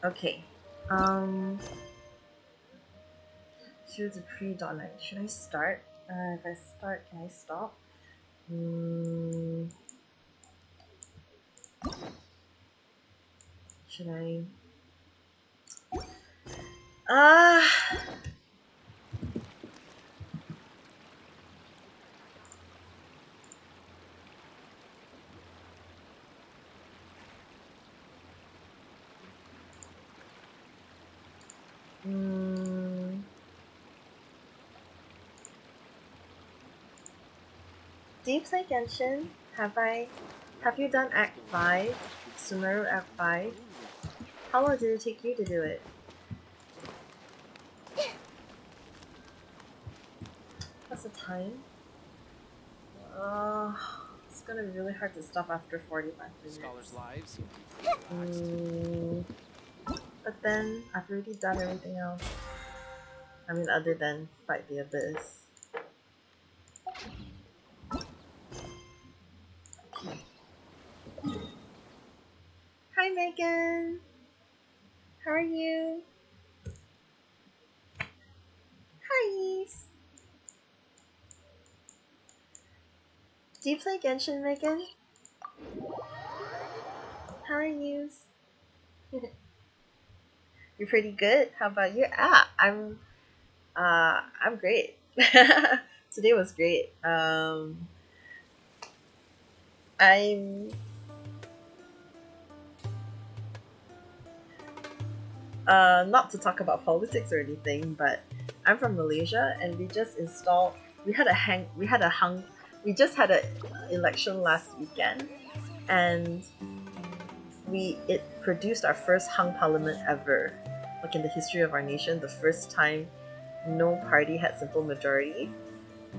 Okay. Choose a pre-dawn night. Should I start? If I start, can I stop? Should I? Ah. Do you play Genshin? Have you done Act 5? Sumeru Act 5? How long did it take you to do it? What's the time? It's gonna be really hard to stop after 45 minutes. Scholars' lives seem to be But then, I've already done everything else. I mean, other than fight the abyss. Hi Megan! How are you? Hi! Do you play Genshin, Megan? How are you? You're pretty good. How about you? I'm great. Today was great. I'm not to talk about politics or anything, but I'm from Malaysia and we just installed. We just had an election last weekend, and it produced our first hung parliament ever, like in the history of our nation. The first time no party had simple majority,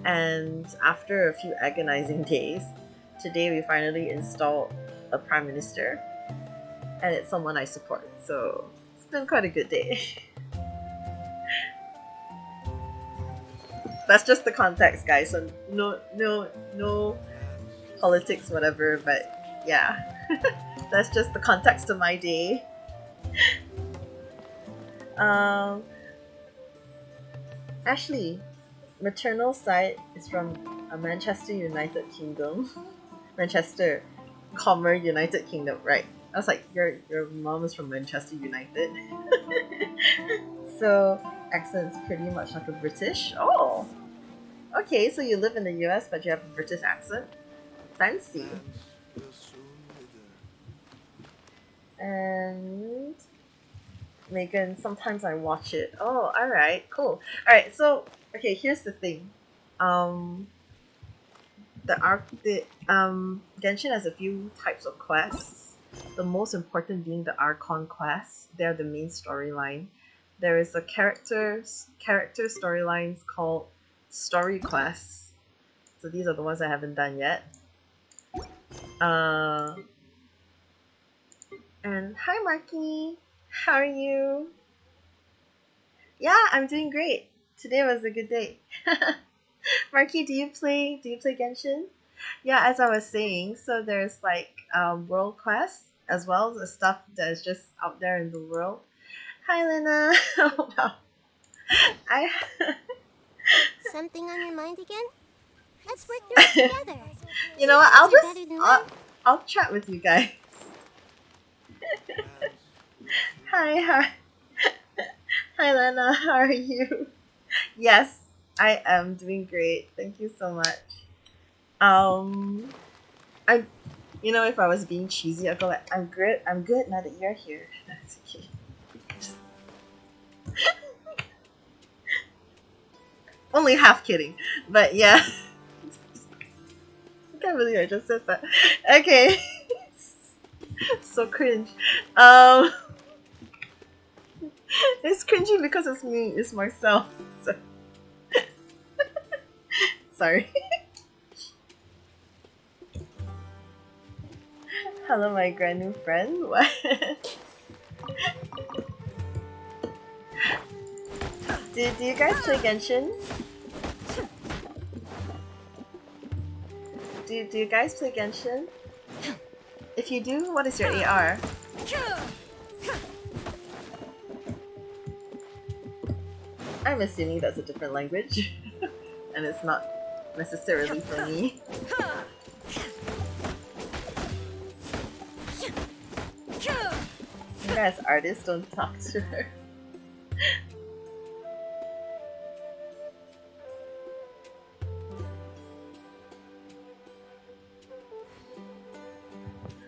and after a few agonizing days, today we finally installed a prime minister, and it's someone I support. So it's been quite a good day. That's just the context, guys. So no politics, whatever. But yeah, that's just the context of my day. Ashley, maternal side is from Manchester, United Kingdom. Manchester, United Kingdom, right? I was like, your mom is from Manchester United. So accent's pretty much like a British. Oh, okay. So you live in the US, but you have a British accent. Fancy. And Megan, sometimes I watch it. Oh, alright, cool. Alright, so okay, here's the thing. Genshin has a few types of quests. The most important being the Archon quests. They're the main storyline. There is a character storylines called story quests. So these are the ones I haven't done yet. And hi Marky, how are you? Yeah, I'm doing great. Today was a good day. Marky, do you play Genshin? Yeah, as I was saying, so there's like world quests as well as the stuff that is just out there in the world. Hi Lena. Well, I Something on your mind again? Let's work through it together. you know what? I'll chat with you guys. Hi. Hi Lena, how are you? Yes, I am doing great. Thank you so much. I, if I was being cheesy, I'd go like, I'm good now that you're here. That's okay. Only half kidding, but yeah. I can't believe I just said that. Okay. So cringe. It's cringy because it's me, it's myself. So. Sorry. Hello, my grand new friend. What? Do you guys play Genshin? Do you guys play Genshin? If you do, what is your AR? I'm assuming that's a different language, and it's not necessarily for me. You guys, artists, don't talk to her.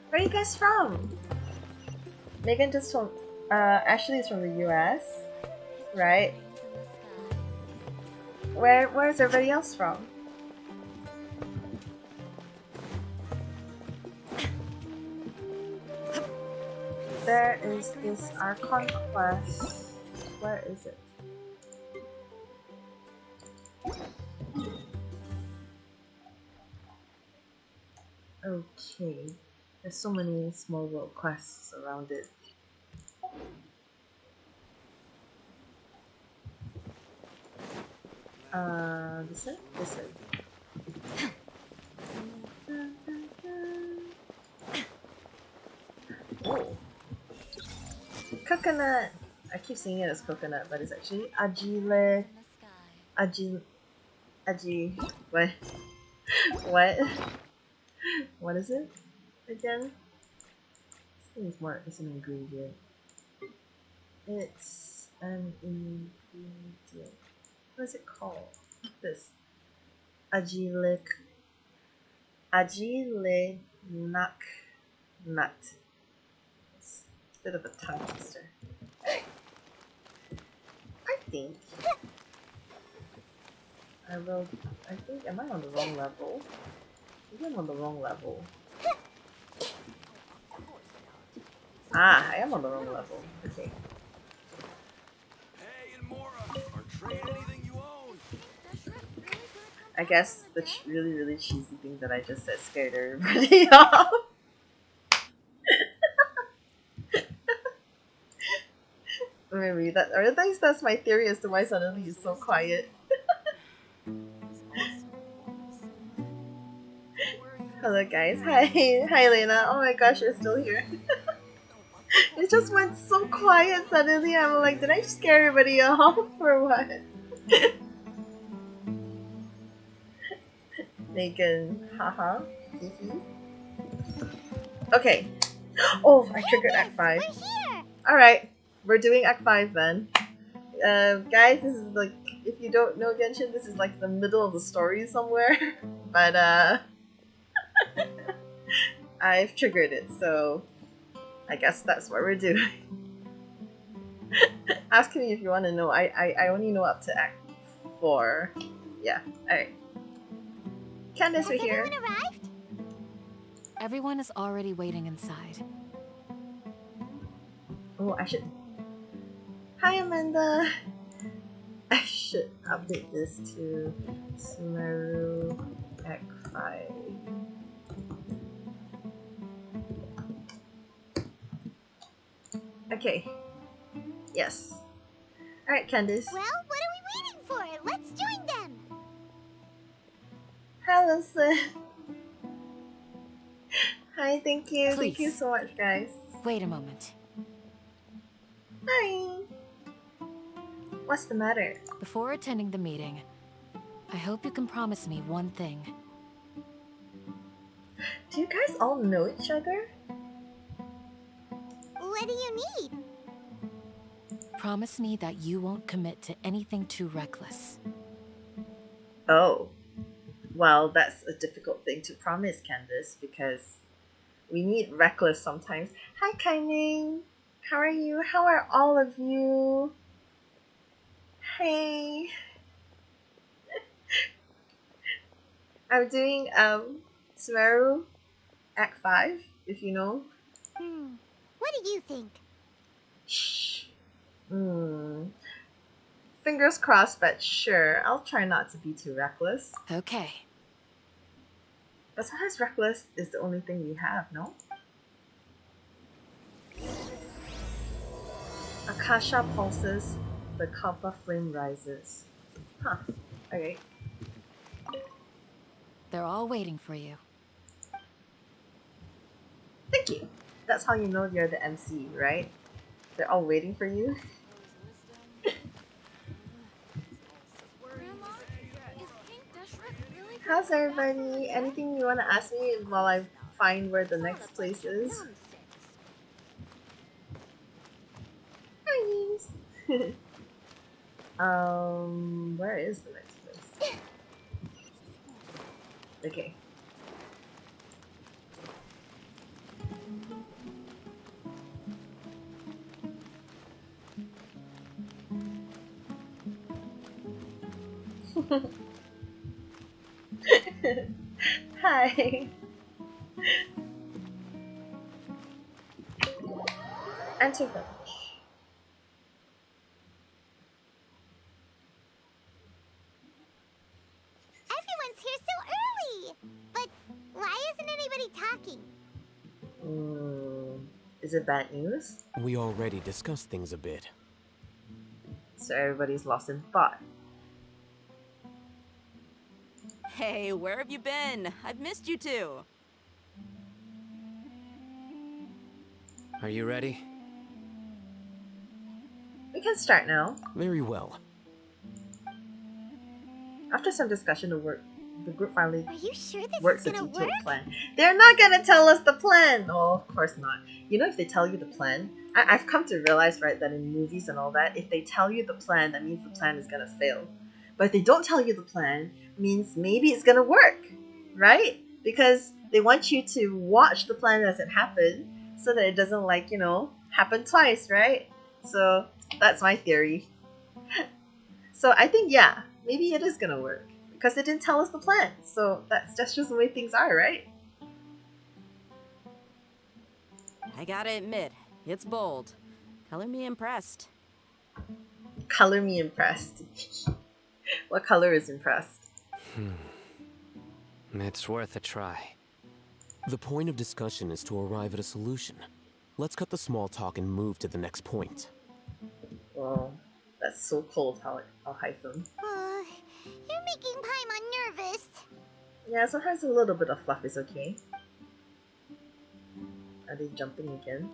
Where are you guys from? Megan just told. Ashley's from the US, right? Where's everybody else from? There is this Archon quest. Where is it? Okay. There's so many small world quests around it. This one? This one. Oh. Coconut! I keep saying it as coconut, but it's actually Agile. What? What? What is it? Again? This thing is more, it's an ingredient. It's an ingredient. What is it called? This. Agile nut. It's a bit of a tongue twister. Alright. I think, am I on the wrong level? Maybe I'm on the wrong level. Ah, I am on the wrong level. Okay. I guess the really, really cheesy thing that I just said scared everybody off. Maybe that, or at least that's my theory as to why suddenly he's so quiet. Hello guys, hi Lena. Oh my gosh, you're still here. It just went so quiet suddenly. I'm like, did I scare everybody off or what? Megan, haha, Okay. Oh, I triggered Act 5. Alright, we're doing Act 5 then. Guys, this is like, if you don't know Genshin, this is like the middle of the story somewhere. But I've triggered it, so I guess that's what we're doing. Ask me if you want to know. I only know up to Act 4. Yeah, alright. Candace, we're here. Arrived? Everyone is already waiting inside. Oh, I should... Hi, Amanda! I should update this to Sumeru Act 5. Okay. Yes. Alright, Candice. Well, what are we waiting for? Let's join them! Hi, Listen. Hi, thank you. Please. Thank you so much, guys. Wait a moment. Hi! What's the matter? Before attending the meeting, I hope you can promise me one thing. Do you guys all know each other? What do you need? Promise me that you won't commit to anything too reckless. Oh. Well, that's a difficult thing to promise, Candice, because we need reckless sometimes. Hi, Kaining! How are you? How are all of you? Hey! I'm doing Sumeru Act 5, if you know. What do you think? Shh. Fingers crossed, but sure. I'll try not to be too reckless. Okay. But sometimes reckless is the only thing we have, no? Akasha pulses, the copper flame rises. Huh. Okay. They're all waiting for you. Thank you. That's how you know you're the MC, right? They're all waiting for you. How's everybody? Anything you want to ask me while I find where the next place is? Hi. Where is the next place? Okay. Hi. Answer finish. Everyone's here so early! But why isn't anybody talking? Is it bad news? We already discussed things a bit. So everybody's lost in thought. Hey, where have you been? I've missed you too. Are you ready? We can start now. Very well. After some discussion, the group finally Are you sure this works is a gonna detailed work? plan. They're not gonna tell us the plan! Oh, of course not. You know, if they tell you the plan, I've come to realize, right, that in movies and all that, if they tell you the plan, that means the plan is gonna fail. But if they don't tell you the plan, means maybe it's gonna work, right? Because they want you to watch the plan as it happened, so that it doesn't, like, you know, happen twice, right? So, that's my theory. So I think, yeah, maybe it is gonna work. Because they didn't tell us the plan. So that's just the way things are, right? I gotta admit, it's bold. Color me impressed. Color me impressed. What color is impressed? It's worth a try. The point of discussion is to arrive at a solution. Let's cut the small talk and move to the next point. Well, that's so cold, Hytham. You're making Paimon nervous. Yeah, sometimes a little bit of fluff is okay. Are they jumping again?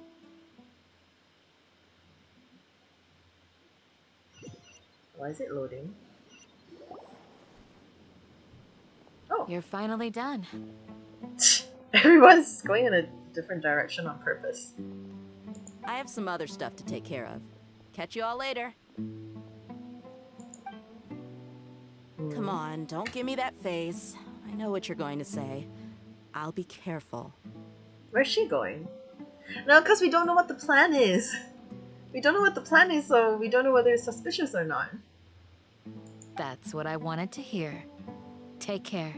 Why is it loading? Oh! You're finally done. Everyone's going in a different direction on purpose. I have some other stuff to take care of. Catch you all later. Come on, don't give me that face. I know what you're going to say. I'll be careful. Where's she going? No, because we don't know what the plan is. We don't know what the plan is, so we don't know whether it's suspicious or not. That's what I wanted to hear. Take care.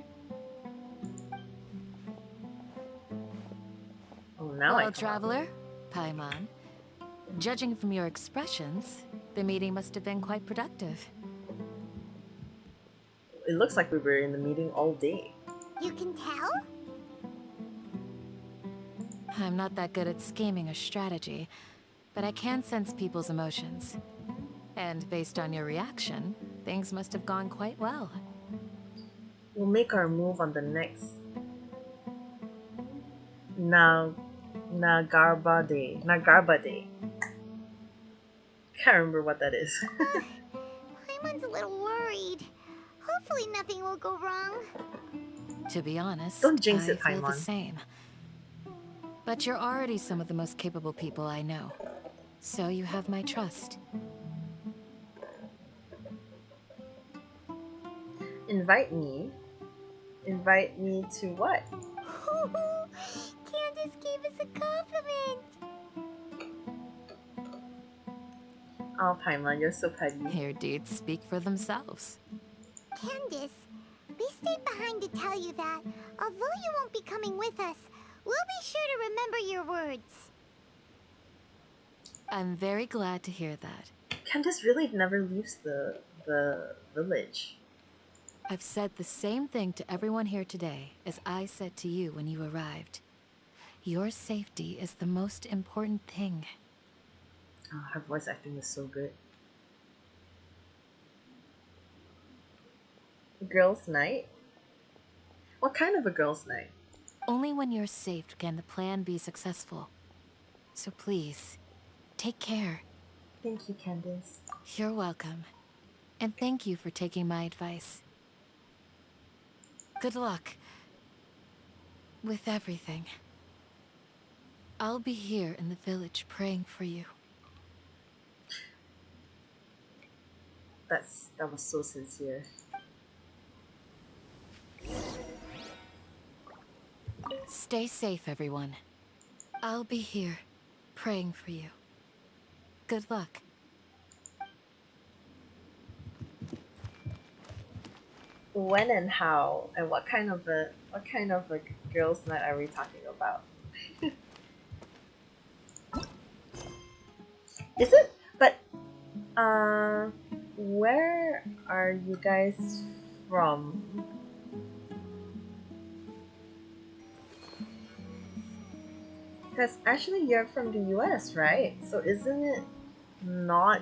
Oh, now Well, traveler, Paimon, judging from your expressions, the meeting must have been quite productive. It looks like we were in the meeting all day. You can tell? I'm not that good at scheming or strategy, but I can sense people's emotions. And based on your reaction, things must have gone quite well. We'll make our move on the next Nagarba Day. Can't remember what that is. Paimon's a little worried. Hopefully nothing will go wrong. To be honest, Don't jinx I it, feel the Paimon. same. But you're already some of the most capable people I know. So you have my trust. Invite me? Invite me to what? Candace gave us a compliment. Oh, Paimon, you're so petty. Your deeds speak for themselves. Candace, we stayed behind to tell you that, although you won't be coming with us, we'll be sure to remember your words. I'm very glad to hear that. Candace really never leaves the village. I've said the same thing to everyone here today as I said to you when you arrived. Your safety is the most important thing. Oh, her voice acting is so good. Girls' night? What kind of a girls' night? Only when you're safe can the plan be successful. So please, take care. Thank you, Candace. You're welcome. And thank you for taking my advice. Good luck. With everything. I'll be here in the village praying for you. That was so sincere. Stay safe, everyone. I'll be here, praying for you. Good luck. When and how and what kind of a girls' night are we talking about? Is it? But where are you guys from? Because actually you're from the US, right? So isn't it not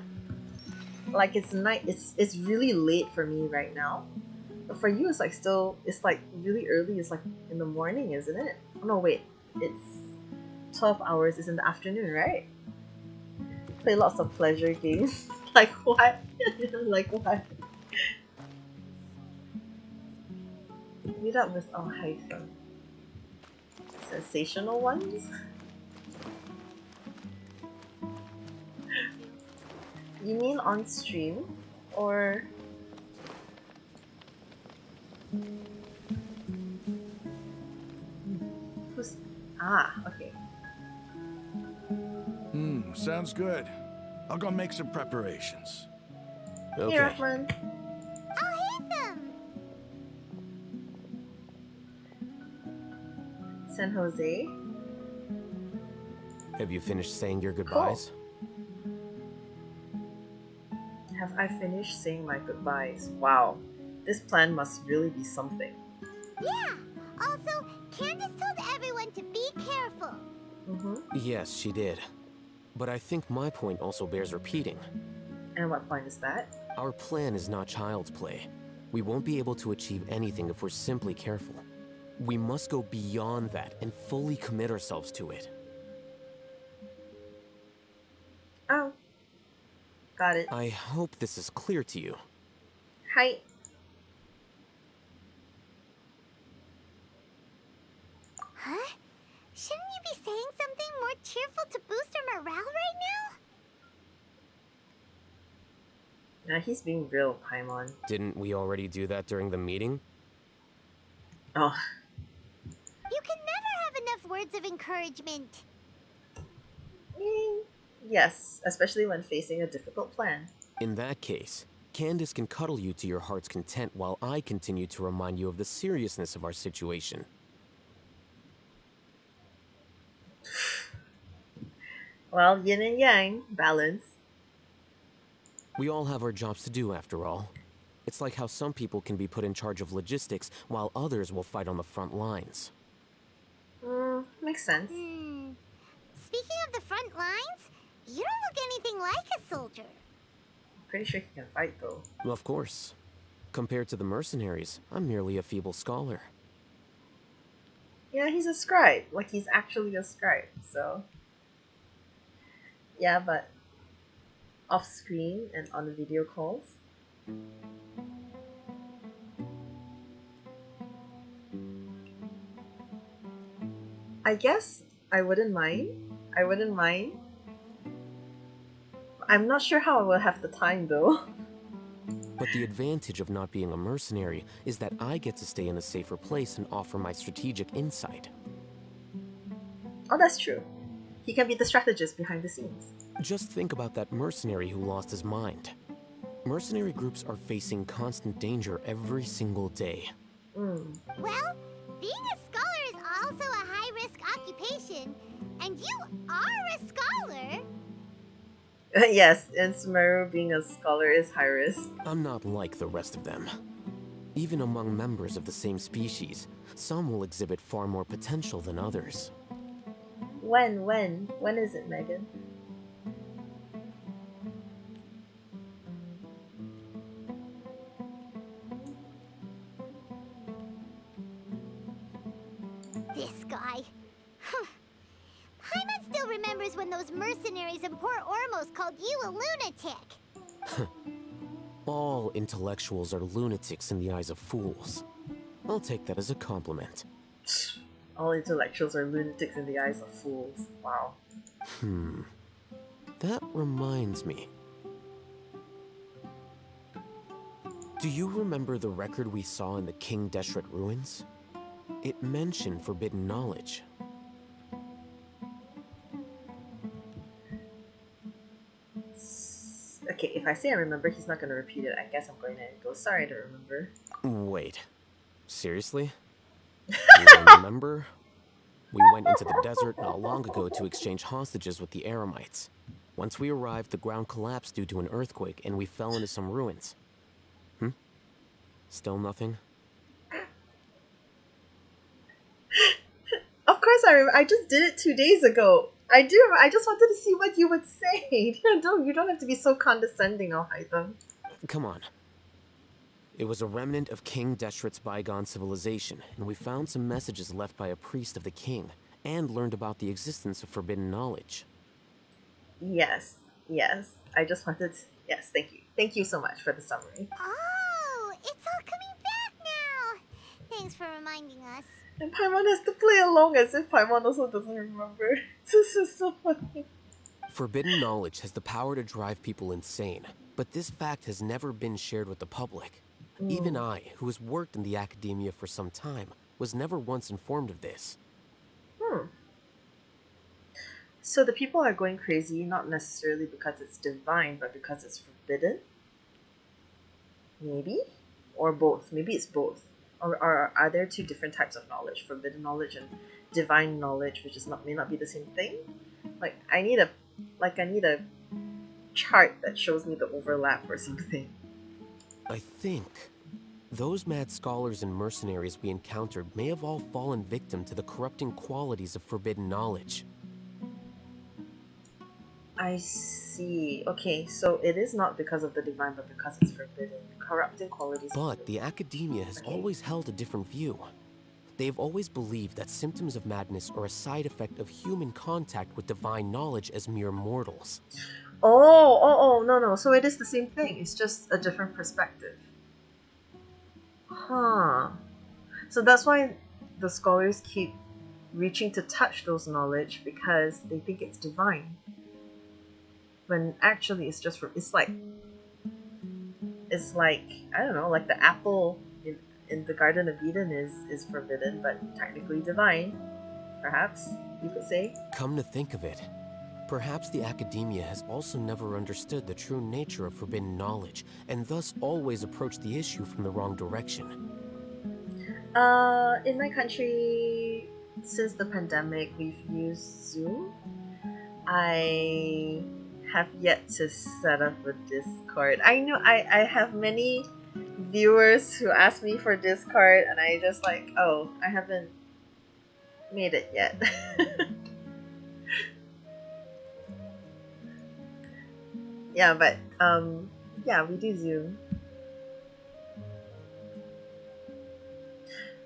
like it's night? It's really late for me right now. But for you, it's like still, it's like really early. It's like in the morning, isn't it? Oh no, wait. It's 12 hours. It's in the afternoon, right? Play lots of pleasure games. Like what? Like what? Meet up with hyphen. Sensational ones? You mean on stream? Or... Who's... Ah, okay. Sounds good. I'll go make some preparations. Okay. Hey, Rahman. I'll hit them! San Jose. Have you finished saying your goodbyes? Have I finished saying my goodbyes? Wow. This plan must really be something. Yeah! Also, Candace told everyone to be careful. Yes, she did. But I think my point also bears repeating. And what point is that? Our plan is not child's play. We won't be able to achieve anything if we're simply careful. We must go beyond that and fully commit ourselves to it. Oh. Got it. I hope this is clear to you. Hi. Huh? Shouldn't you be saying something more cheerful to boost our morale right now? Now he's being real, Paimon. Didn't we already do that during the meeting? Oh. You can never have enough words of encouragement. Yes, especially when facing a difficult plan. In that case, Candace can cuddle you to your heart's content while I continue to remind you of the seriousness of our situation. Well, yin and yang, balance. We all have our jobs to do, after all. It's like how some people can be put in charge of logistics while others will fight on the front lines. Makes sense. Speaking of the front lines, you don't look anything like a soldier. Pretty sure he can fight though. Of course. Compared to the mercenaries, I'm merely a feeble scholar. Yeah, he's a scribe. Like, he's actually a scribe, so... Yeah, but... off-screen and on the video calls... I guess I wouldn't mind. I'm not sure how I will have the time though. But the advantage of not being a mercenary is that I get to stay in a safer place and offer my strategic insight. Oh, that's true. He can be the strategist behind the scenes. Just think about that mercenary who lost his mind. Mercenary groups are facing constant danger every single day. Well, being a scholar is also a high-risk occupation, and you are a scholar. Yes, and Sumeru being a scholar is high risk. I'm not like the rest of them. Even among members of the same species, some will exhibit far more potential than others. When is it, Megan? This guy. Paimon still remembers when those mercenaries in Port Ormos called you a lunatic. All intellectuals are lunatics in the eyes of fools. I'll take that as a compliment. All intellectuals are lunatics in the eyes of fools. Wow. That reminds me. Do you remember the record we saw in the King Deshret ruins? It mentioned forbidden knowledge. Okay, if I say I remember, he's not going to repeat it. I guess I'm going to go, sorry, I don't remember. Wait, seriously? You don't remember? We went into the desert not long ago to exchange hostages with the Eremites. Once we arrived, the ground collapsed due to an earthquake, and we fell into some ruins. Still nothing? Of course I just did it 2 days ago. I do. I just wanted to see what you would say. You don't have to be so condescending, I'll hide them. Come on. It was a remnant of King Deshret's bygone civilization, and we found some messages left by a priest of the king, and learned about the existence of forbidden knowledge. Yes. I just wanted to, yes, thank you. Thank you so much for the summary. Oh, it's all coming back now. Thanks for reminding us. And Paimon has to play along as if Paimon also doesn't remember. This is so funny. Forbidden knowledge has the power to drive people insane, but this fact has never been shared with the public. Even I, who has worked in the academia for some time, was never once informed of this. So the people are going crazy not necessarily because it's divine, but because it's forbidden? Maybe? Or both? Maybe it's both. Or are there two different types of knowledge? Forbidden knowledge and divine knowledge, which may not be the same thing? Like I need a chart that shows me the overlap or something. I think those mad scholars and mercenaries we encountered may have all fallen victim to the corrupting qualities of forbidden knowledge. I see. Okay, so it is not because of the divine, but because it's forbidden. Corrupting qualities. But the academia has always held a different view. They've always believed that symptoms of madness are a side effect of human contact with divine knowledge as mere mortals. No. So it is the same thing. It's just a different perspective. Huh. So that's why the scholars keep reaching to touch those knowledge because they think it's divine. When actually it's just it's like I don't know, like the apple in the Garden of Eden is forbidden but technically divine, perhaps you could say. Come to think of it, perhaps the academia has also never understood the true nature of forbidden knowledge, and thus always approached the issue from the wrong direction. In my country, since the pandemic, we've used Zoom. I have yet to set up a Discord. I know I have many viewers who ask me for Discord, and I just like, oh, I haven't made it yet. Yeah, but yeah, we do Zoom.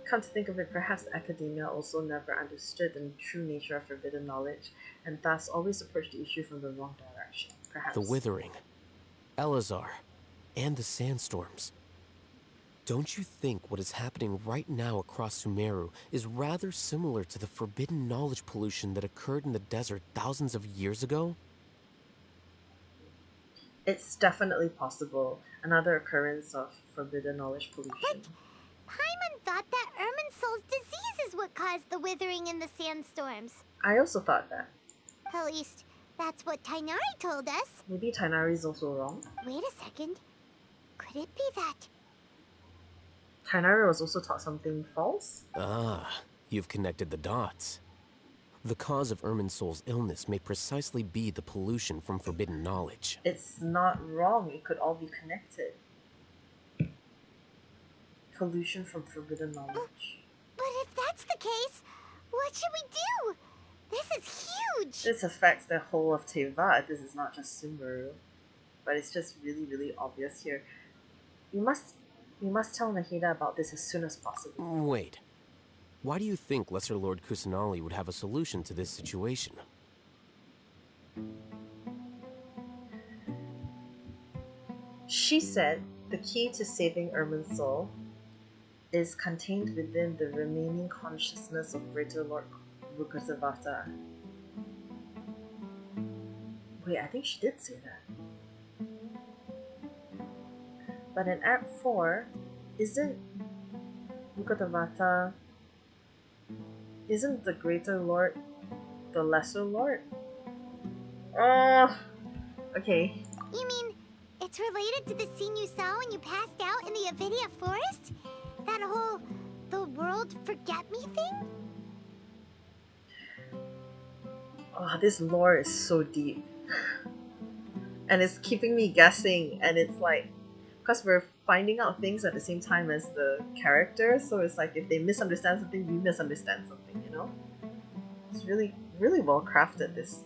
Come to think of it, perhaps academia also never understood the true nature of forbidden knowledge, and thus always approached the issue from the wrong direction. Perhaps. The Withering, Elazar, and the sandstorms. Don't you think what is happening right now across Sumeru is rather similar to the forbidden knowledge pollution that occurred in the desert thousands of years ago? It's definitely possible. Another occurrence of forbidden knowledge pollution. But Paimon thought that Irminsul's disease is what caused the withering in the sandstorms. I also thought that. At least, that's what Tainari told us. Maybe Tainari's also wrong. Wait a second. Could it be that? Tainari was also taught something false? Ah, you've connected the dots. The cause of Irminsul's illness may precisely be the pollution from forbidden knowledge. It's not wrong. It could all be connected. Pollution from forbidden knowledge. But if that's the case, what should we do? This is huge! This affects the whole of Teyvat. This is not just Sumeru. But it's just really, really obvious here. We must tell Nahida about this as soon as possible. Wait. Why do you think Lesser Lord Kusanali would have a solution to this situation? She said the key to saving Irminsul is contained within the remaining consciousness of Greater Lord Rukkhasavata. Wait, I think she did say that. But in Act 4, isn't Rukkhasavata, isn't the Greater Lord the Lesser Lord? Oh, okay. You mean it's related to the scene you saw when you passed out in the Avidia forest? That whole the world forget me thing? Oh, this lore is so deep. And it's keeping me guessing, and it's like, because we're finding out things at the same time as the characters, so it's like if they misunderstand something, we misunderstand something, you know? It's really, really well crafted, this.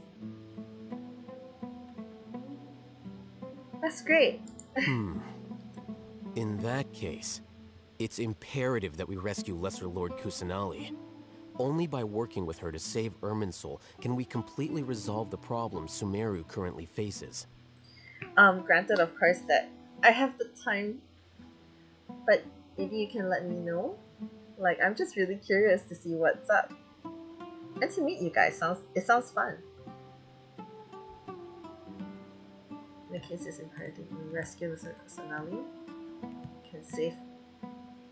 That's great. In that case, it's imperative that we rescue Lesser Lord Kusanali. Only by working with her to save Irminsul can we completely resolve the problems Sumeru currently faces. Granted, of course, that I have the time, but maybe you can let me know. Like, I'm just really curious to see what's up. And to meet you guys, sounds fun. In the case it's imperative we rescue the Kusanali, can save,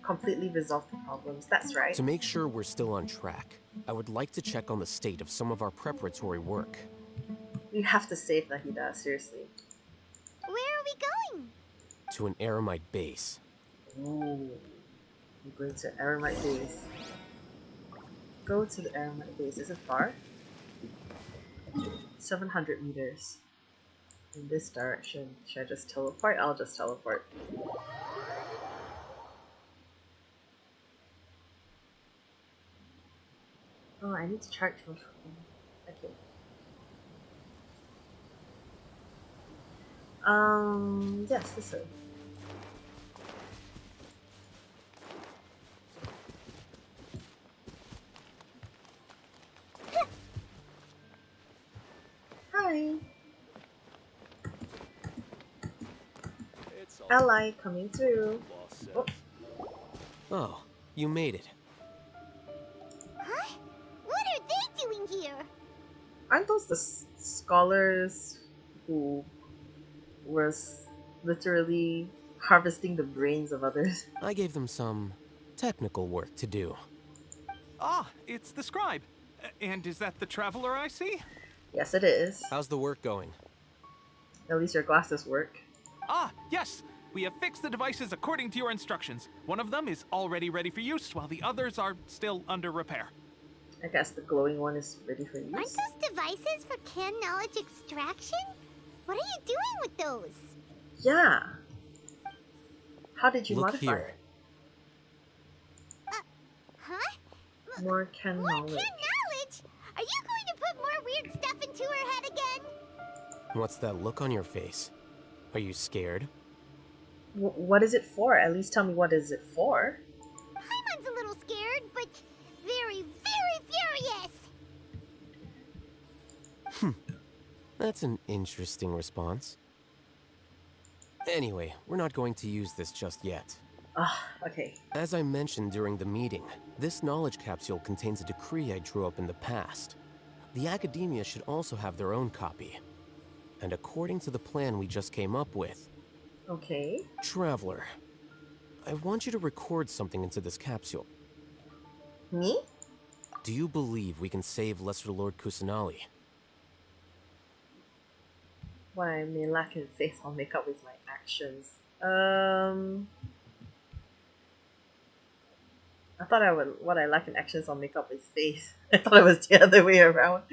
completely resolve the problems. That's right. To make sure we're still on track, I would like to check on the state of some of our preparatory work. We have to save Nahida, seriously. Where are we going? To an Eremite base. Ooh. We're going to Eremite base. Go to the Eremite base. Is it far? 700 meters. In this direction. Should I just teleport? I'll just teleport. Oh, I need to charge my phone. Okay. Yes, this way. Hi. Ally coming through. Oh. Oh, you made it. Huh? What are they doing here? Aren't those the scholars who was literally harvesting the brains of others? I gave them some technical work to do. Ah, it's the scribe. And is that the traveler I see? Yes, it is. How's the work going? At least your glasses work. Ah, yes. We have fixed the devices according to your instructions. One of them is already ready for use, while the others are still under repair. I guess the glowing one is ready for use. Aren't those devices for can knowledge extraction? What are you doing with those? Yeah. How did you Look modify here. Huh? More can More knowledge. can knowledge? Are you going to put more weird stuff into her head again? What's that look on your face? Are you scared? What is it for? At least tell me what is it for. Paimon's a little scared, but very, very furious. That's an interesting response. Anyway, we're not going to use this just yet. Ah, okay. As I mentioned during the meeting, this knowledge capsule contains a decree I drew up in the past. The academia should also have their own copy. And according to the plan we just came up with, Okay. Traveler, I want you to record something into this capsule. Me? Do you believe we can save Lesser Lord Kusanali? What I may lack in faith, I'll make up with my actions. I thought I would. What I lack in actions, I'll make up with faith. I thought it was the other way around.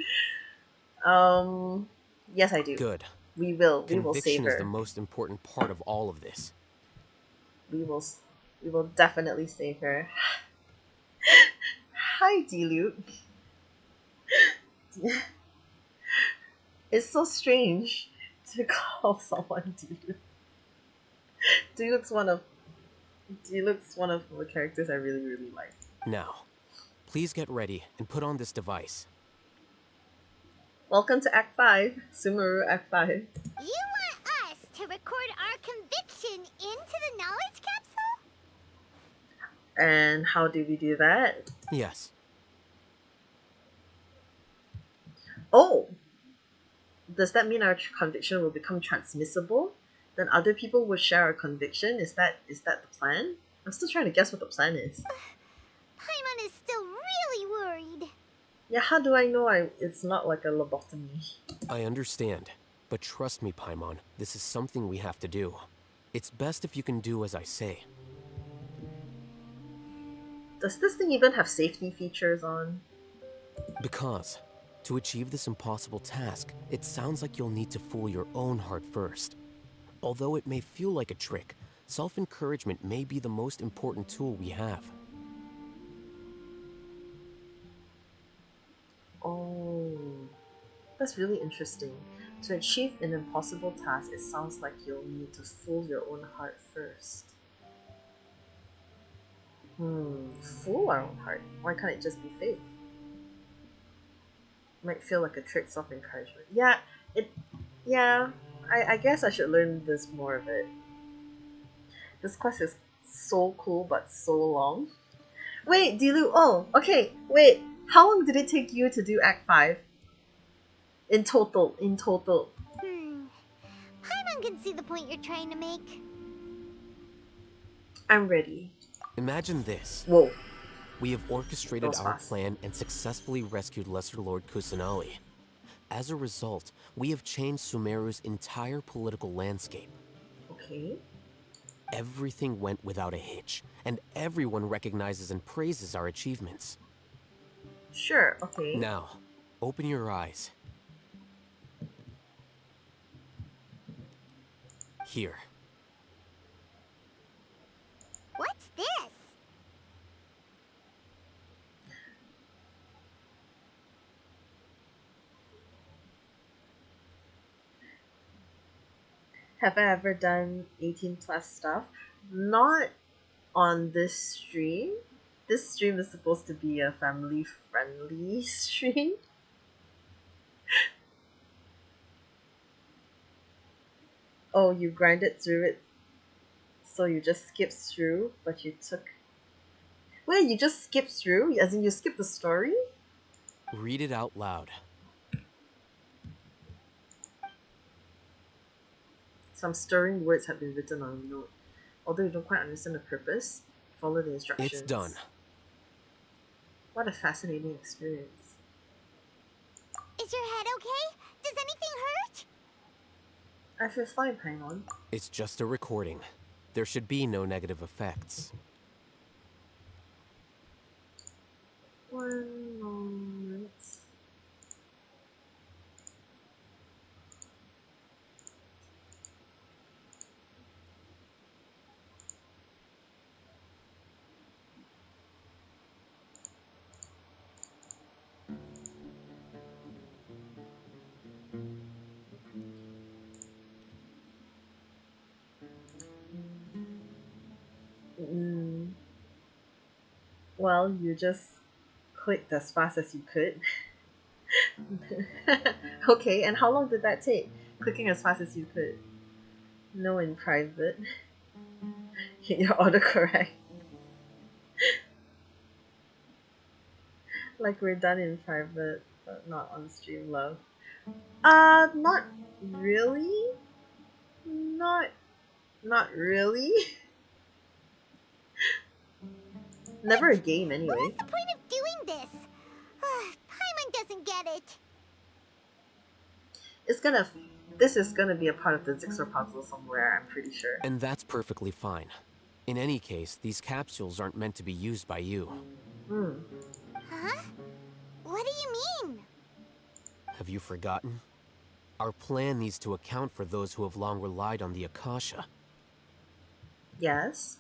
Yes, I do. Good. We will. We will save Conviction is her. the most important part of all of this. We will. We will definitely save her. Hi, D-Luke. It's so strange to call someone D-Luke. D-Luke's one of the characters I really, really like. Now, please get ready and put on this device. Welcome to Act 5, Sumeru Act 5. You want us to record our conviction into the knowledge capsule? And how do we do that? Yes. Oh, does that mean our conviction will become transmissible? Then other people will share our conviction? Is that the plan? I'm still trying to guess what the plan is. Paimon is still really worried. Yeah, how do I know it's not like a lobotomy? I understand. But trust me, Paimon, this is something we have to do. It's best if you can do as I say. Does this thing even have safety features on? Because, to achieve this impossible task, it sounds like you'll need to fool your own heart first. Although it may feel like a trick, self-encouragement may be the most important tool we have. Oh, that's really interesting. To achieve an impossible task, it sounds like you'll need to fool your own heart first. Fool our own heart? Why can't it just be faith? Might feel like a trick self-encouragement. Yeah, I guess I should learn this more of it. This quest is so cool but so long. Wait, Dilu, oh, okay, wait. How long did it take you to do Act 5? In total. Paimon can see the point you're trying to make. I'm ready. Imagine this. Whoa, We have orchestrated that was our fast. plan and successfully rescued Lesser Lord Kusanali. As a result, we have changed Sumeru's entire political landscape. Okay. Everything went without a hitch, and everyone recognizes and praises our achievements. Sure, okay. Now, open your eyes. Here. What's this? Have I ever done 18 plus stuff? Not on this stream. This stream is supposed to be a family friendly stream. Oh, you grinded through it, so you just skipped through, but you took. Wait, you just skipped through? As in, you skipped the story? Read it out loud. Some stirring words have been written on a note. Although you don't quite understand the purpose, follow the instructions. It's done. What a fascinating experience. Is your head okay? Does anything hurt? I feel fine, Paimon. It's just a recording. There should be no negative effects. One moment. Mm, well, you just clicked as fast as you could. Okay, and how long did that take? Clicking as fast as you could. No, in private. Hit your autocorrect. Like we're done in private, but not on stream, love. Not really. Not, not really. Never a game, What anyway. is the point of doing this? Paimon doesn't get it. This is gonna be a part of the Zixor puzzle somewhere, I'm pretty sure. And that's perfectly fine. In any case, these capsules aren't meant to be used by you. Huh? What do you mean? Have you forgotten? Our plan needs to account for those who have long relied on the Akasha. Yes?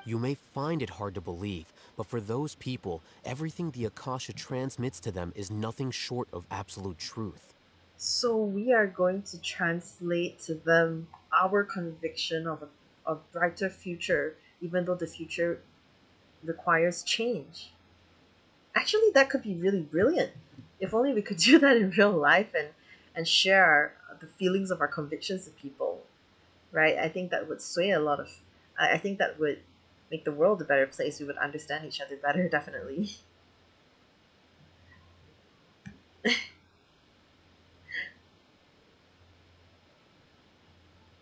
You may find it hard to believe, but for those people, everything the Akasha transmits to them is nothing short of absolute truth. So we are going to translate to them our conviction of a brighter future, even though the future requires change. Actually, that could be really brilliant. If only we could do that in real life and share the feelings of our convictions to people, right? I think that would sway a lot of. I think that would make the world a better place, we would understand each other better, definitely.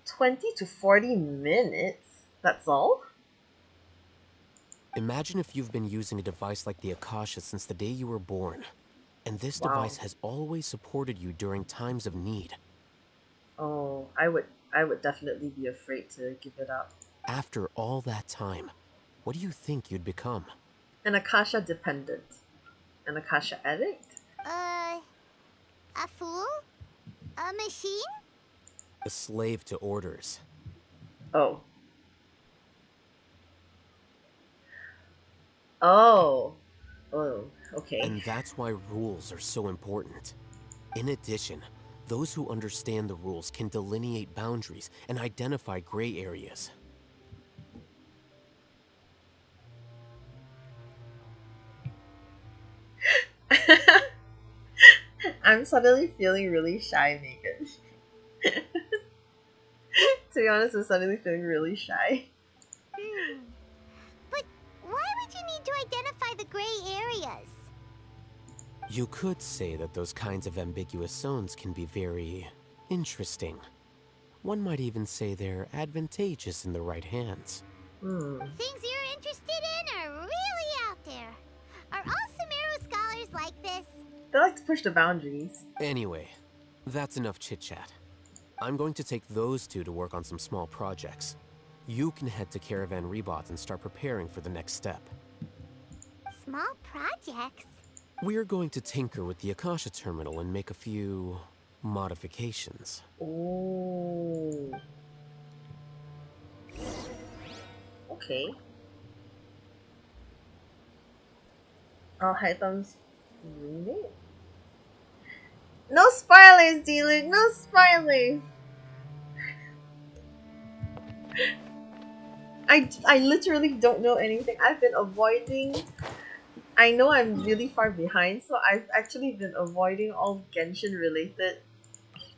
20 to 40 minutes? That's all? Imagine if you've been using a device like the Akasha since the day you were born, and this Wow. device has always supported you during times of need. Oh, I would definitely be afraid to give it up. After all that time, what do you think you'd become? An Akasha dependent. An Akasha addict? A fool? A machine? A slave to orders. Oh. Oh. Oh, okay. And that's why rules are so important. In addition, those who understand the rules can delineate boundaries and identify gray areas. I'm suddenly feeling really shy, Megan. To be honest, I'm suddenly feeling really shy. But why would you need to identify the gray areas? You could say that those kinds of ambiguous zones can be very interesting. One might even say they're advantageous in the right hands. Things you're interested in are really out there. Are all Sumeru scholars like this? They like to push the boundaries. Anyway, that's enough chit-chat. I'm going to take those two to work on some small projects. You can head to Caravan Rebot and start preparing for the next step. Small projects? We're going to tinker with the Akasha terminal and make a few modifications. Oh. Okay. Hytham's roommate? No spoilers, D-Luke! No spoilers! I literally don't know anything. I've been avoiding... I know I'm really far behind, so I've actually been avoiding all Genshin related...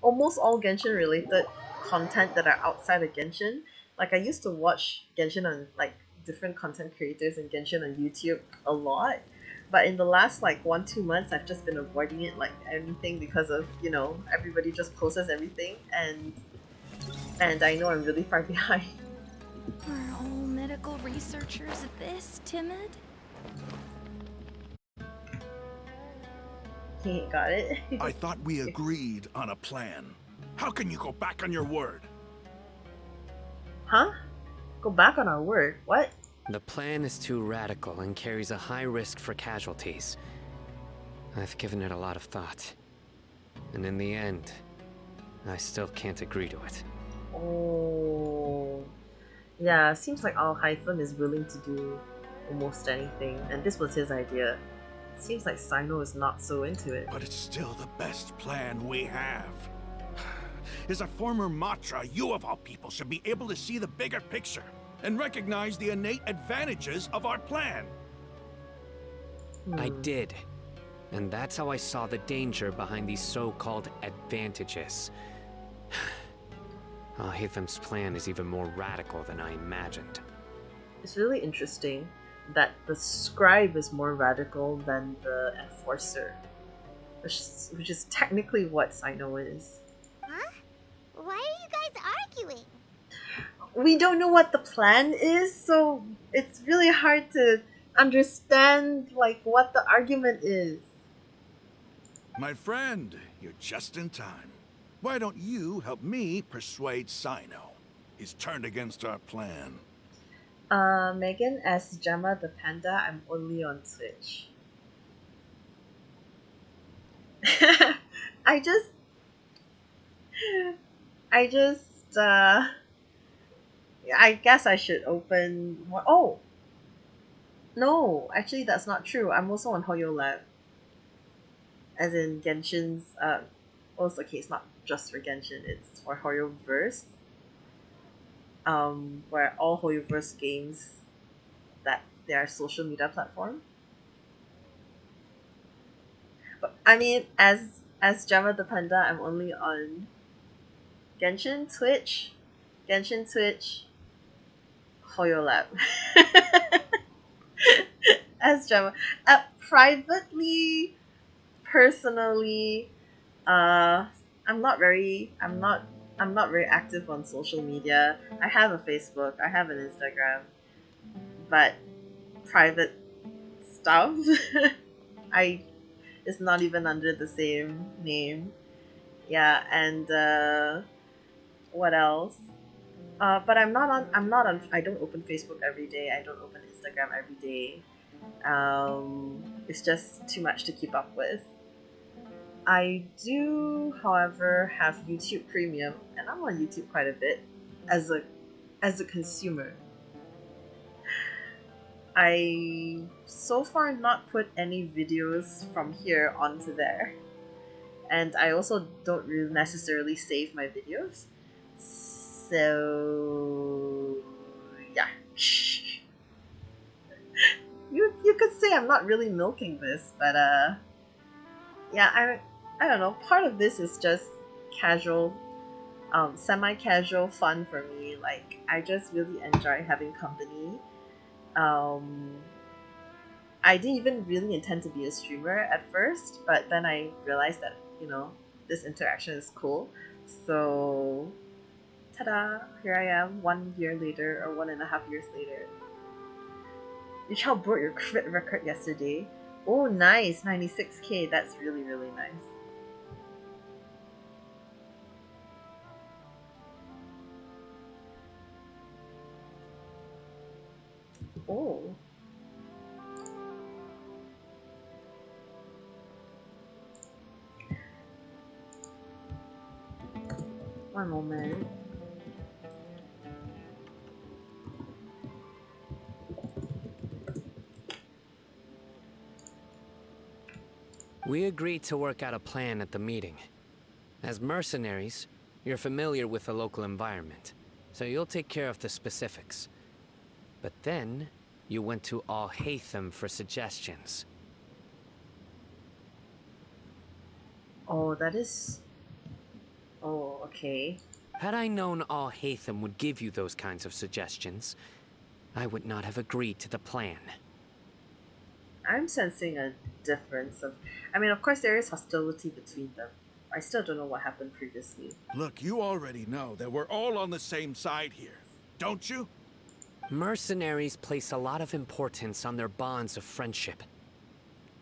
almost all Genshin related content that are outside of Genshin. Like, I used to watch Genshin on, like, different content creators and Genshin on YouTube a lot. But in the last, like, 1-2 months, I've just been avoiding it like anything because of, you know, everybody just posts everything, and I know I'm really far behind. Are all medical researchers this timid? He got it. I thought we agreed on a plan. How can you go back on your word? Huh? Go back on our word. What? The plan is too radical and carries a high risk for casualties. I've given it a lot of thought. And in the end, I still can't agree to it. Oh. Yeah, seems like Al Hytham is willing to do almost anything, and this was his idea. Seems like Sino is not so into it. But it's still the best plan we have. As a former Matra, you of all people should be able to see the bigger picture and recognize the innate advantages of our plan. I did. And that's how I saw the danger behind these so-called advantages. Hytham's plan is even more radical than I imagined. It's really interesting that the scribe is more radical than the enforcer, which is technically what Sino is. Huh? Why are you guys arguing? We don't know what the plan is, so it's really hard to understand like what the argument is. My friend, you're just in time. Why don't you help me persuade Sino? He's turned against our plan. Megan, as Gemma the Panda, I'm only on Twitch. I guess I should open one. Oh! No, actually that's not true. I'm also on Hoyo Lab. As in Genshin's, also, okay, it's not just for Genshin, it's for Hoyoverse. Where all Hoyoverse games, that they are social media platform. But I mean, as Gemma the Panda, I'm only on Genshin, Twitch, Hoyolab. As Gemma. Privately, personally, I'm not very active on social media. I have a Facebook, I have an Instagram, but private stuff I it's not even under the same name. Yeah, and what else? But I'm not on I don't open Facebook every day. I don't open Instagram every day. It's just too much to keep up with. I do, however, have YouTube Premium, and I'm on YouTube quite a bit as a consumer. I so far not put any videos from here onto there, and I also don't really necessarily save my videos. So yeah, you could say I'm not really milking this, but yeah, I don't know. Part of this is just casual, semi-casual fun for me. Like I just really enjoy having company. Um, I didn't even really intend to be a streamer at first, but then I realized that this interaction is cool. So, ta-da! Here I am, 1 year later or 1.5 years later. Your child broke your crit record yesterday. Oh, nice, 96K. That's really really nice. Oh. One moment. We agreed to work out a plan at the meeting. As mercenaries, you're familiar with the local environment, so you'll take care of the specifics. But then, you went to Al-Haytham for suggestions. Oh, that is... Oh, okay. Had I known Al-Haytham would give you those kinds of suggestions, I would not have agreed to the plan. I'm sensing a difference of... I mean, of course there is hostility between them. I still don't know what happened previously. Look, you already know that we're all on the same side here, don't you? Mercenaries place a lot of importance on their bonds of friendship,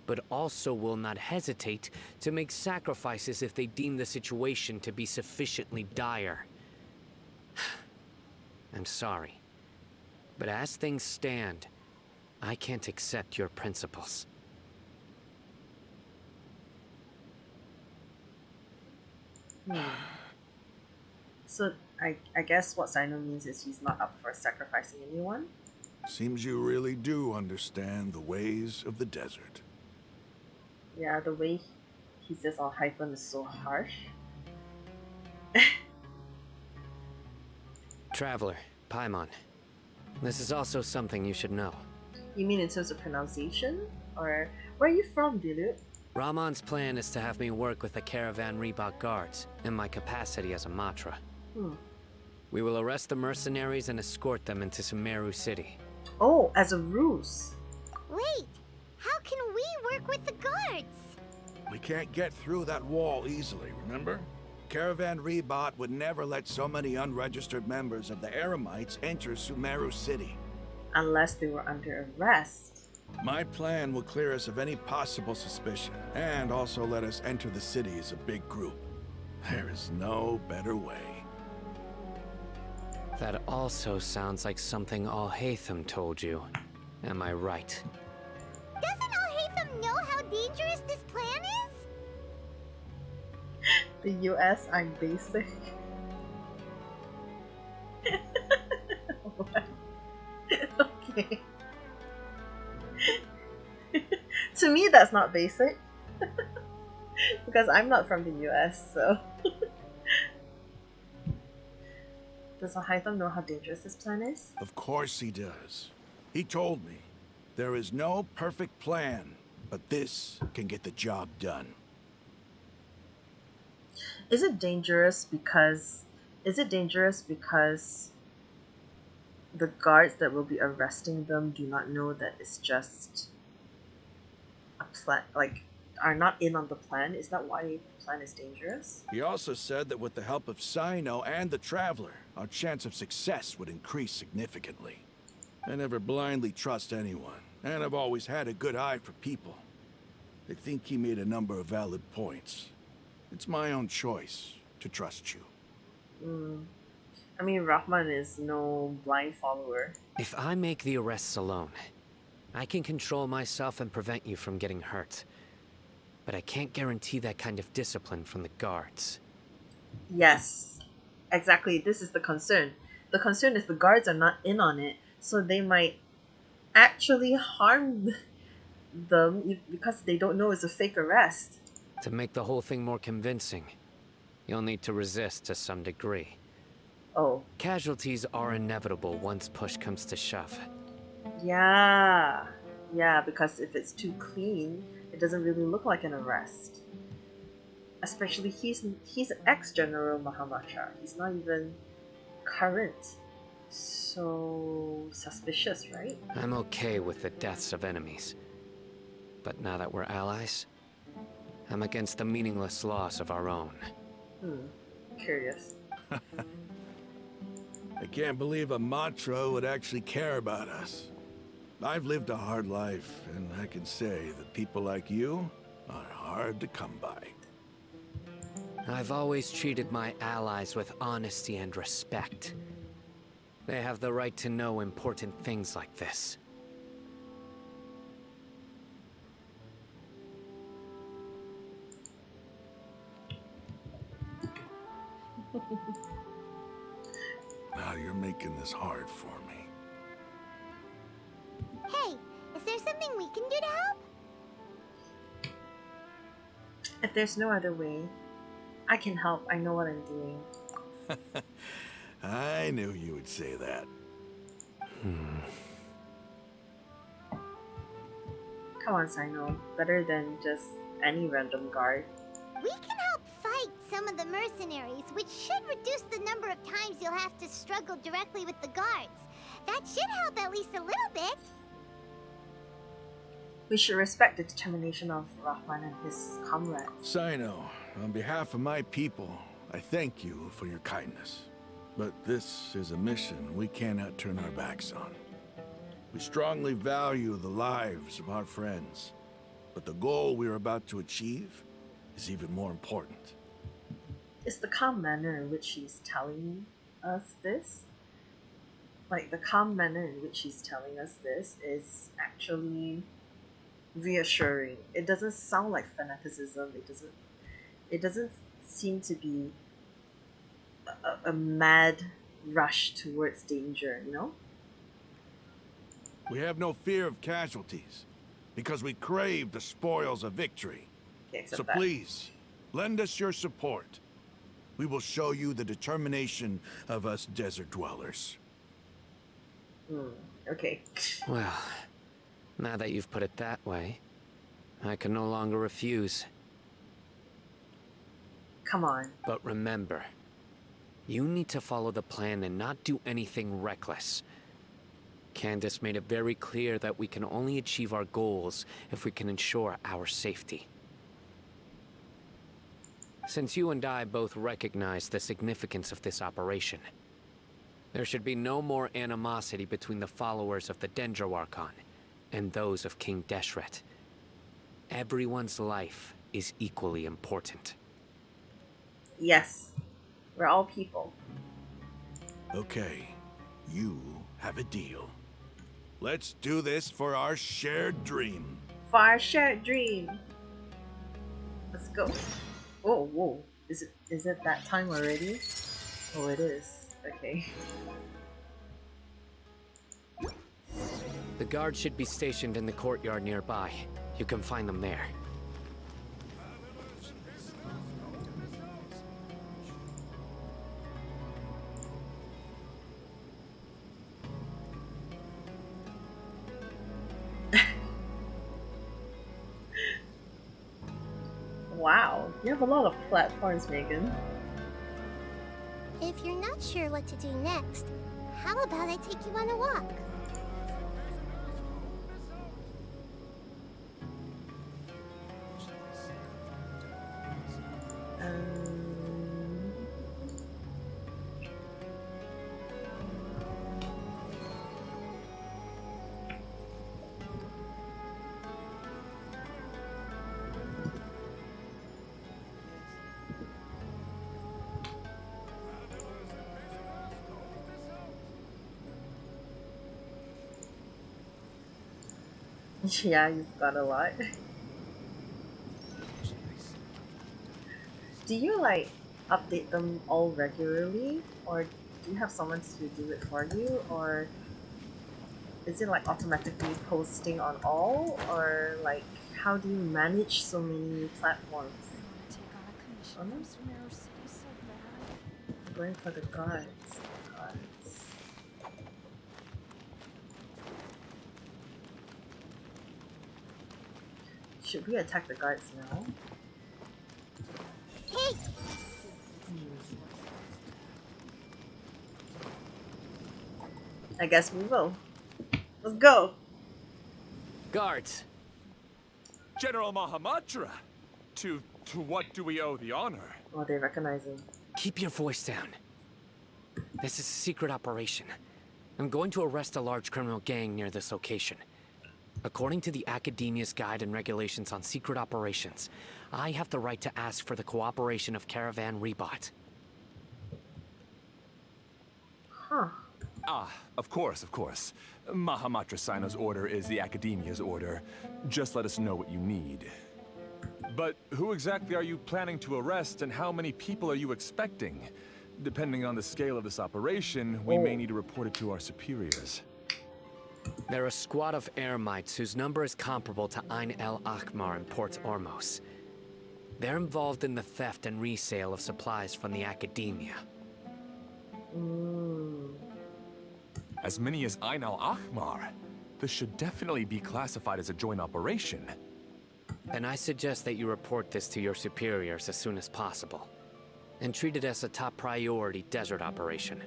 but also will not hesitate to make sacrifices if they deem the situation to be sufficiently dire. I'm sorry, but as things stand, I can't accept your principles. So, I guess what Sino means is he's not up for sacrificing anyone? Seems you really do understand the ways of the desert. Yeah, the way he says Al-Haytham is so harsh. Traveler, Paimon. This is also something you should know. You mean in terms of pronunciation? Or where are you from, Dilu? Ramon's plan is to have me work with the Caravan Reebok guards, in my capacity as a Matra. We will arrest the mercenaries and escort them into Sumeru City. Oh, as a ruse. Wait, how can we work with the guards? We can't get through that wall easily, remember? Caravan Reebok would never let so many unregistered members of the Eremites enter Sumeru City. Unless they were under arrest. My plan will clear us of any possible suspicion, and also let us enter the city as a big group. There is no better way. That also sounds like something Al-Haytham told you. Am I right? Doesn't Al-Haytham know how dangerous this plan is? The US, I'm basic. Okay. To me, that's not basic. Because I'm not from the US, so... Does Al-Haytham know how dangerous this plan is? Of course he does. He told me. There is no perfect plan, but this can get the job done. Is it dangerous because... the guards that will be arresting them do not know that it's just a plan, like, are not in on the plan? Is that why the plan is dangerous? He also said that with the help of Sino and the Traveler, our chance of success would increase significantly. I never blindly trust anyone, and I've always had a good eye for people. I think he made a number of valid points. It's my own choice to trust you. I mean, Rahman is no blind follower. If I make the arrests alone, I can control myself and prevent you from getting hurt. But I can't guarantee that kind of discipline from the guards. Yes, exactly. This is the concern. The concern is the guards are not in on it, so they might actually harm them because they don't know it's a fake arrest. To make the whole thing more convincing, you'll need to resist to some degree. Oh. Casualties are inevitable once push comes to shove. Yeah. Yeah, because if it's too clean, it doesn't really look like an arrest. Especially he's ex-General Mahamatra. He's not even current. So suspicious, right? I'm okay with the deaths of enemies. But now that we're allies, I'm against the meaningless loss of our own. Curious. I can't believe a Matra would actually care about us. I've lived a hard life, and I can say that people like you are hard to come by. I've always treated my allies with honesty and respect. They have the right to know important things like this. Now you're making this hard for me. Hey, is there something we can do to help? If there's no other way, I can help. I know what I'm doing. I knew you would say that. Come on, Sino. Better than just any random guard. We can help fight some of the mercenaries, which should reduce the number of times you'll have to struggle directly with the guards. That should help at least a little bit. We should respect the determination of Rahman and his comrades. Sino, on behalf of my people, I thank you for your kindness. But this is a mission we cannot turn our backs on. We strongly value the lives of our friends, but the goal we are about to achieve is even more important. Is the calm manner in which he's telling us this? Like, the calm manner in which he's telling us this is actually reassuring. It doesn't sound like fanaticism. It doesn't seem to be a mad rush towards danger, you know? We have no fear of casualties, because we crave the spoils of victory. Okay, So please, lend us your support. We will show you the determination of us desert dwellers. Okay. Well, now that you've put it that way, I can no longer refuse. Come on. But remember, you need to follow the plan and not do anything reckless. Candace made it very clear that we can only achieve our goals if we can ensure our safety. Since you and I both recognize the significance of this operation, there should be no more animosity between the followers of the Dendroarchon and those of King Deshret. Everyone's life is equally important. Yes. We're all people. Okay, you have a deal. Let's do this for our shared dream. For our shared dream. Let's go. Oh, whoa. Is it that time already? Oh, it is. Okay. The guards should be stationed in the courtyard nearby. You can find them there. Wow. You have a lot of platforms, Megan. If you're not sure what to do next, How about I take you on a walk? Yeah, you've got a lot. Do you like update them all regularly, or do you have someone to do it for you, or is it like automatically posting on all, or like how do you manage so many platforms? Take on a commission Oh, no. from Sumeru City so bad. I'm going for the guards. Guards. Should we attack the guards now? Hey! I guess we will. Let's go! Guards! General Mahamatra! To what do we owe the honor? Oh, they recognize him. Keep your voice down. This is a secret operation. I'm going to arrest a large criminal gang near this location. According to the Academia's Guide and Regulations on Secret Operations, I have the right to ask for the cooperation of Caravan Rebot. Huh. Ah, of course, of course. Mahamatra Sino's order is the Academia's order. Just let us know what you need. But who exactly are you planning to arrest, and how many people are you expecting? Depending on the scale of this operation, we may need to report it to our superiors. They're a squad of Eremites whose number is comparable to Ain El Akhmar in Port Ormos. They're involved in the theft and resale of supplies from the Academia. As many as Ain El Akhmar? This should definitely be classified as a joint operation. Then I suggest that you report this to your superiors as soon as possible, and treat it as a top priority desert operation.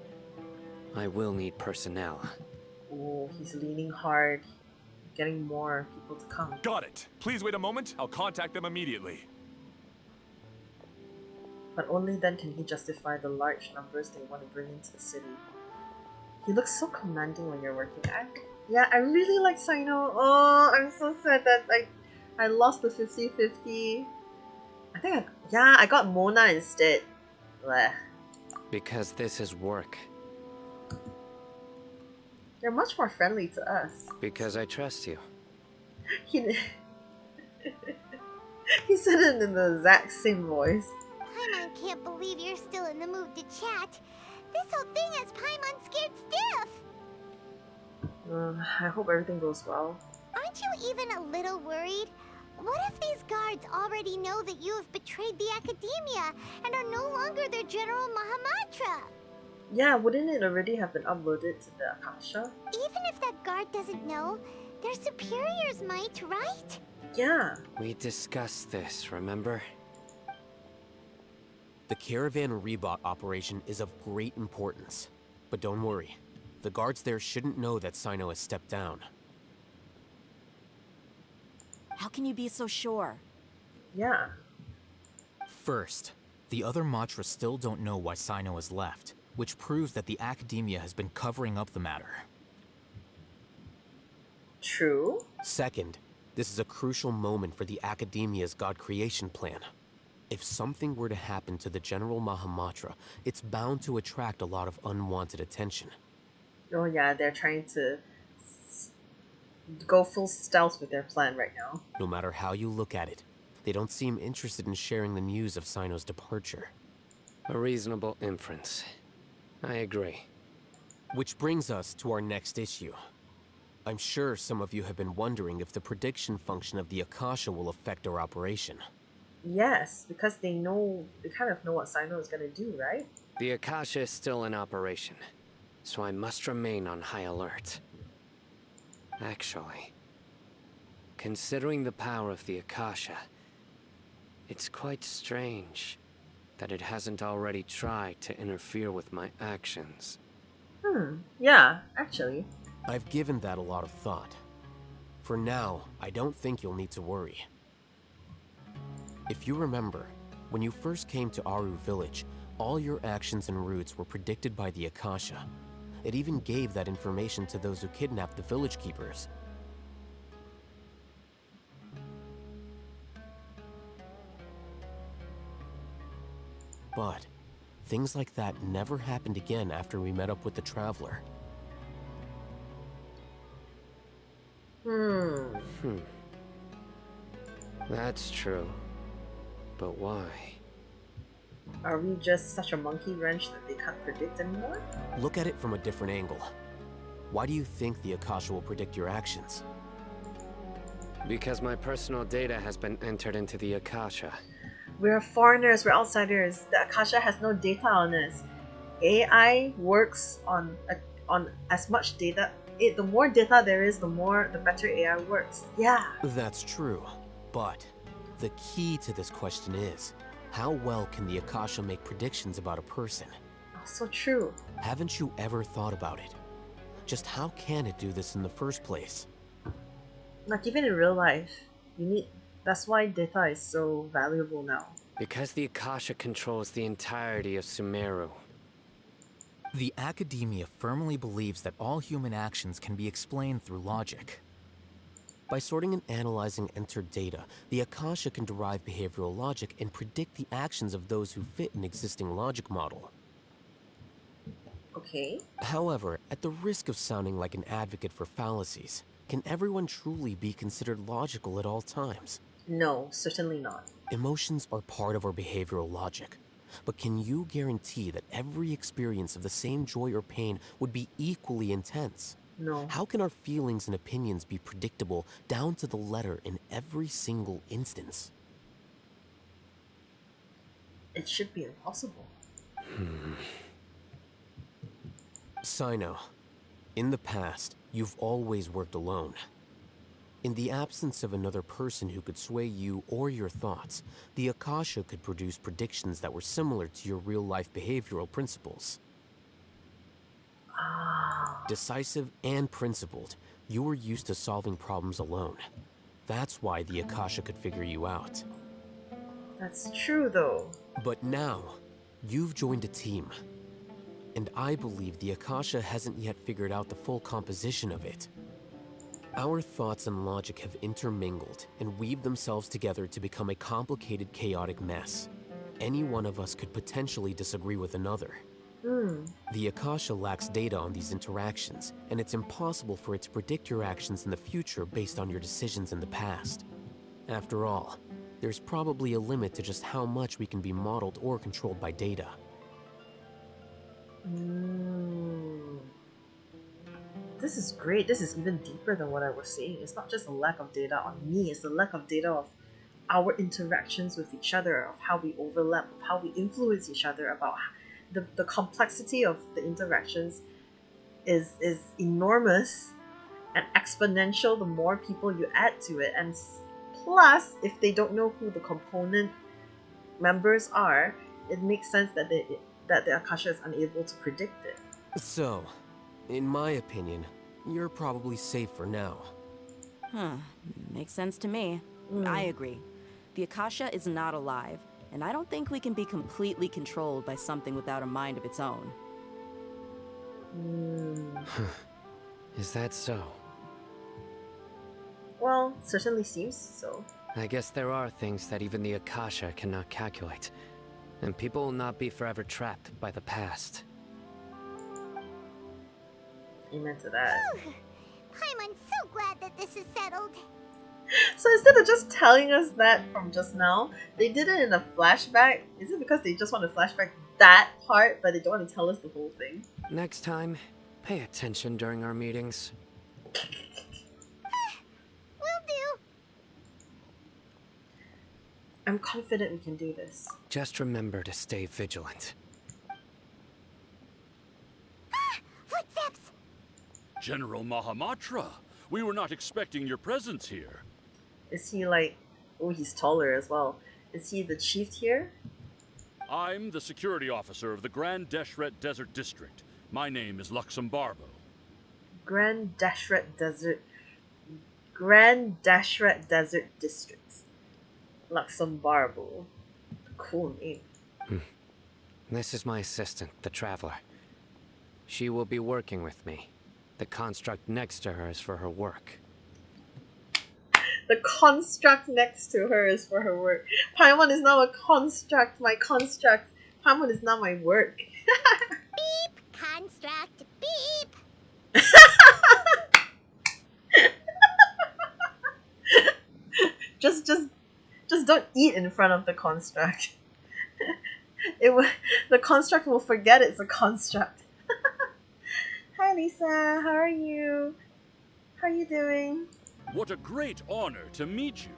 I will need personnel. Oh, he's leaning hard. Getting more people to come. Got it. Please wait a moment. I'll contact them immediately. But only then can he justify the large numbers they want to bring into the city. He looks so commanding when you're working. Yeah, I really like Sino. Oh, I'm so sad that I lost the 50-50. I got Mona instead. Blech. Because this is work. They're much more friendly to us. Because I trust you. He, he said it in the exact same voice. Paimon can't believe you're still in the mood to chat. This whole thing has Paimon scared stiff. I hope everything goes well. Aren't you even a little worried? What if these guards already know that you have betrayed the Academia and are no longer their General Mahamatra? Yeah, wouldn't it already have been uploaded to the Akasha? Even if that guard doesn't know, their superiors might, right? Yeah. We discussed this, remember? The Caravan Rebot operation is of great importance. But don't worry, the guards there shouldn't know that Sino has stepped down. How can you be so sure? Yeah. First, the other Matra still don't know why Sino has left, which proves that the Academia has been covering up the matter. True. Second, this is a crucial moment for the Academia's God creation plan. If something were to happen to the General Mahamatra, it's bound to attract a lot of unwanted attention. Oh yeah, they're trying to go full stealth with their plan right now. No matter how you look at it, they don't seem interested in sharing the news of Sino's departure. A reasonable inference. I agree. Which brings us to our next issue. I'm sure some of you have been wondering if the prediction function of the Akasha will affect our operation. Yes, because they kind of know what Sino is gonna do, right? The Akasha is still in operation, so I must remain on high alert. Actually, considering the power of the Akasha, it's quite strange that it hasn't already tried to interfere with my actions. Yeah, actually. I've given that a lot of thought. For now, I don't think you'll need to worry. If you remember, when you first came to Aru Village, all your actions and routes were predicted by the Akasha. It even gave that information to those who kidnapped the village keepers. But things like that never happened again after we met up with the Traveler. That's true. But why? Are we just such a monkey wrench that they can't predict anymore? Look at it from a different angle. Why do you think the Akasha will predict your actions? Because my personal data has been entered into the Akasha. We're foreigners, we're outsiders. The Akasha has no data on us. AI works on as much data. The more data there is, the better AI works. Yeah. That's true. But the key to this question is, how well can the Akasha make predictions about a person? So true. Haven't you ever thought about it? Just how can it do this in the first place? Like even in real life, that's why data is so valuable now. Because the Akasha controls the entirety of Sumeru. The academia firmly believes that all human actions can be explained through logic. By sorting and analyzing entered data, the Akasha can derive behavioral logic and predict the actions of those who fit an existing logic model. Okay. However, at the risk of sounding like an advocate for fallacies, can everyone truly be considered logical at all times? No, certainly not. Emotions are part of our behavioral logic. But can you guarantee that every experience of the same joy or pain would be equally intense? No. How can our feelings and opinions be predictable down to the letter in every single instance? It should be impossible. Sino, in the past, you've always worked alone. In the absence of another person who could sway you or your thoughts, the Akasha could produce predictions that were similar to your real-life behavioral principles. Decisive and principled, you were used to solving problems alone. That's why the Akasha could figure you out. That's true, though. But now, you've joined a team. And I believe the Akasha hasn't yet figured out the full composition of it. Our thoughts and logic have intermingled and weaved themselves together to become a complicated, chaotic mess. Any one of us could potentially disagree with another. The Akasha lacks data on these interactions, and it's impossible for it to predict your actions in the future based on your decisions in the past. After all, there's probably a limit to just how much we can be modeled or controlled by data. This is great. This is even deeper than what I was saying. It's not just a lack of data on me, it's the lack of data of our interactions with each other, of how we overlap, of how we influence each other, about the complexity of the interactions is enormous and exponential the more people you add to it. And plus, if they don't know who the component members are, it makes sense that the Akasha is unable to predict it. So, in my opinion, you're probably safe for now. Makes sense to me. I agree. The Akasha is not alive, and I don't think we can be completely controlled by something without a mind of its own. Is that so? Well, certainly seems so. I guess there are things that even the Akasha cannot calculate, and people will not be forever trapped by the past. Amen to that. Paimon's so glad that this is settled. So instead of just telling us that from just now, they did it in a flashback. Is it because they just want to flashback that part, but they don't want to tell us the whole thing? Next time, pay attention during our meetings. Will do. I'm confident we can do this. Just remember to stay vigilant. Footsteps! General Mahamatra, we were not expecting your presence here. Is he like... Oh, he's taller as well. Is he the chief here? I'm the security officer of the Grand Deshret Desert District. My name is Luxembarbo. Grand Dashret Desert. Grand Dashret Desert District. Luxembarbo. Cool name. This is my assistant, the Traveler. She will be working with me. The construct next to her is for her work. The construct next to her is for her work. Paimon is now a construct. My construct. Paimon is now my work. Beep! Construct, beep! just don't eat in front of the construct. The construct will forget it's a construct. Hi Lisa, how are you? How are you doing? What a great honor to meet you.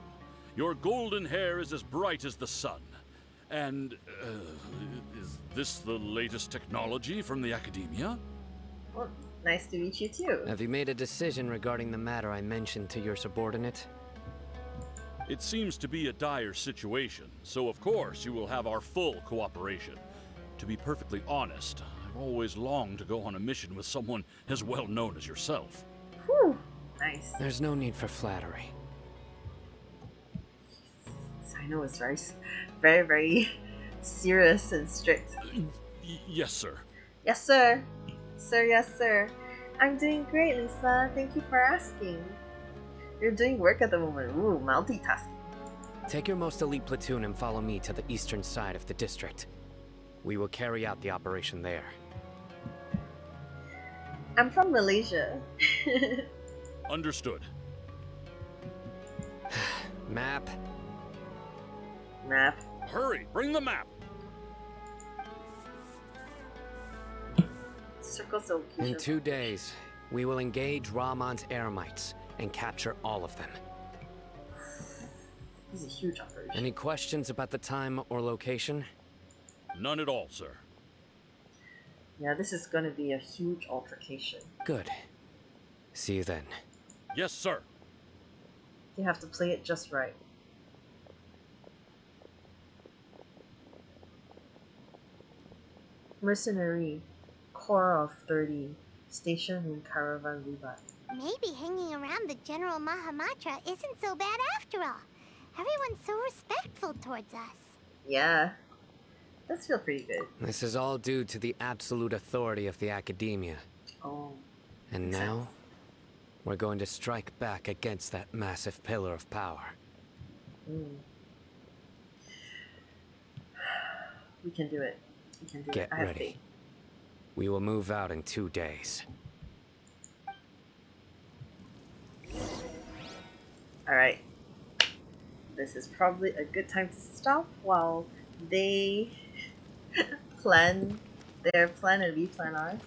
Your golden hair is as bright as the sun. And, is this the latest technology from the Academia? Well, nice to meet you too. Have you made a decision regarding the matter I mentioned to your subordinate? It seems to be a dire situation, so of course you will have our full cooperation. To be perfectly honest, I've always longed to go on a mission with someone as well known as yourself. Whew, nice. There's no need for flattery. Sino is very, very serious and strict. Yes, sir. Yes, sir. Sir, yes, sir. I'm doing great, Lisa. Thank you for asking. You're doing work at the moment. Ooh, multitasking. Take your most elite platoon and follow me to the eastern side of the district. We will carry out the operation there. I'm from Malaysia. Understood. Map. Map. Hurry, bring the map. Circles of location. In 2 days, we will engage Rahman's Eremites and capture all of them. This is a huge operation. Any questions about the time or location? None at all, sir. Yeah, this is going to be a huge altercation. Good. See you then. Yes, sir. You have to play it just right. Mercenary, core of 30, stationed in Caravan Rubat. Maybe hanging around the General Mahamatra isn't so bad after all. Everyone's so respectful towards us. Yeah, does feel pretty good. This is all due to the absolute authority of the Academia. Oh. And now, we're going to strike back against that massive pillar of power. We can do it. We can do Get it. I have ready. faith. We will move out in 2 days. Alright. This is probably a good time to stop while they plan their plan and we plan ours.